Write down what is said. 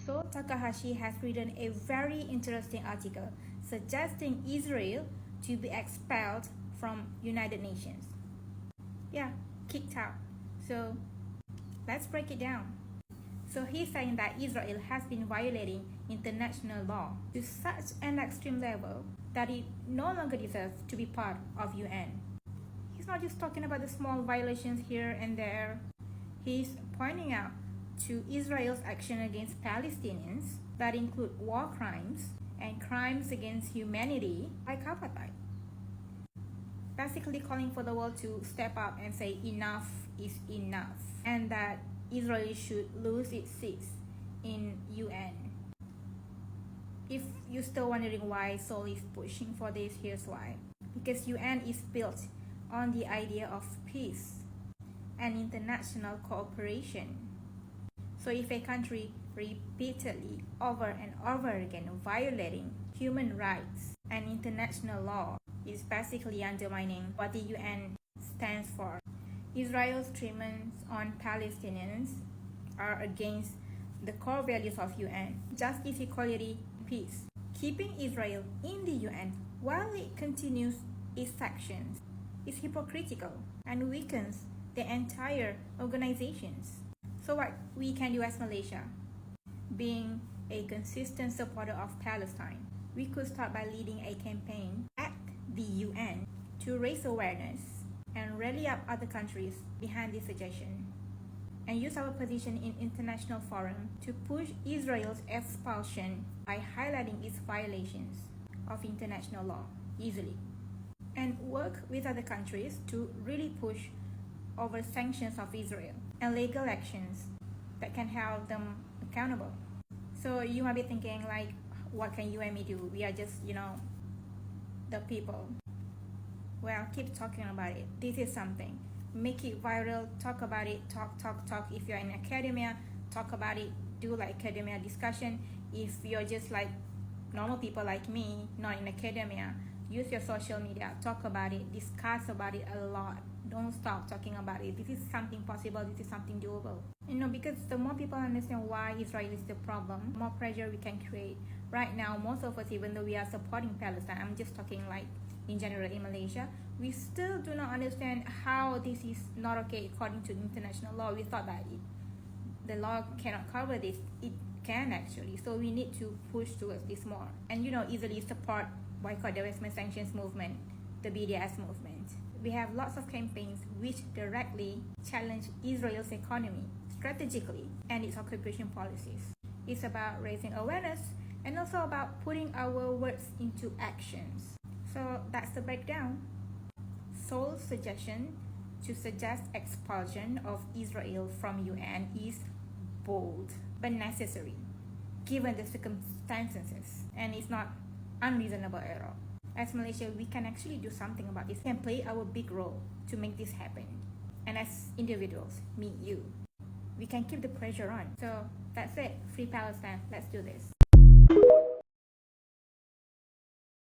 Saul Takahashi has written a very interesting article suggesting Israel to be expelled from United Nations. Yeah, kicked out. So let's break it down. So he's saying that Israel has been violating international law to such an extreme level that it no longer deserves to be part of UN. He's not just talking about the small violations here and there. He's pointing out to Israel's action against Palestinians that include war crimes and crimes against humanity like apartheid. Basically calling for the world to step up and say enough is enough, and that Israel should lose its seats in UN. If you're still wondering why Saul is pushing for this, here's why. Because UN is built on the idea of peace and international cooperation. So if a country repeatedly over and over again violating human rights and international law is basically undermining what the UN stands for. Israel's treatments on Palestinians are against the core values of UN: justice, equality, peace. Keeping Israel in the UN while it continues its actions is hypocritical and weakens the entire organizations. So what we can do as Malaysia, being a consistent supporter of Palestine, we could start by leading a campaign at the UN to raise awareness and rally up other countries behind this suggestion, and use our position in international forum to push Israel's expulsion by highlighting its violations of international law easily, and work with other countries to really push over sanctions of Israel and legal actions that can hold them accountable. So you might be thinking like, what can you and me do? We are just, the people. Well, keep talking about it. This is something. Make it viral, talk about it, talk. If you're in academia, talk about it, do like academia discussion. If you're just like normal people like me, not in academia, use your social media, talk about it, discuss about it a lot. Don't stop talking about it. This is something possible, this is something doable. Because the more people understand why Israel is the problem, the more pressure we can create. Right now, most of us, even though we are supporting Palestine, I'm just talking like in general in Malaysia, we still do not understand how this is not okay according to international law. We thought that the law cannot cover this. It can actually. So we need to push towards this more. And easily support boycott, divestment, sanctions movement, the BDS movement. We have lots of campaigns which directly challenge Israel's economy strategically and its occupation policies. It's about raising awareness and also about putting our words into actions. So that's the breakdown. Saul's suggestion to suggest expulsion of Israel from UN is bold but necessary given the circumstances, and it's not unreasonable at all. As Malaysia, we can actually do something about this and play our big role to make this happen. And as individuals, me, you, we can keep the pressure on. So that's it. Free Palestine. Let's do this.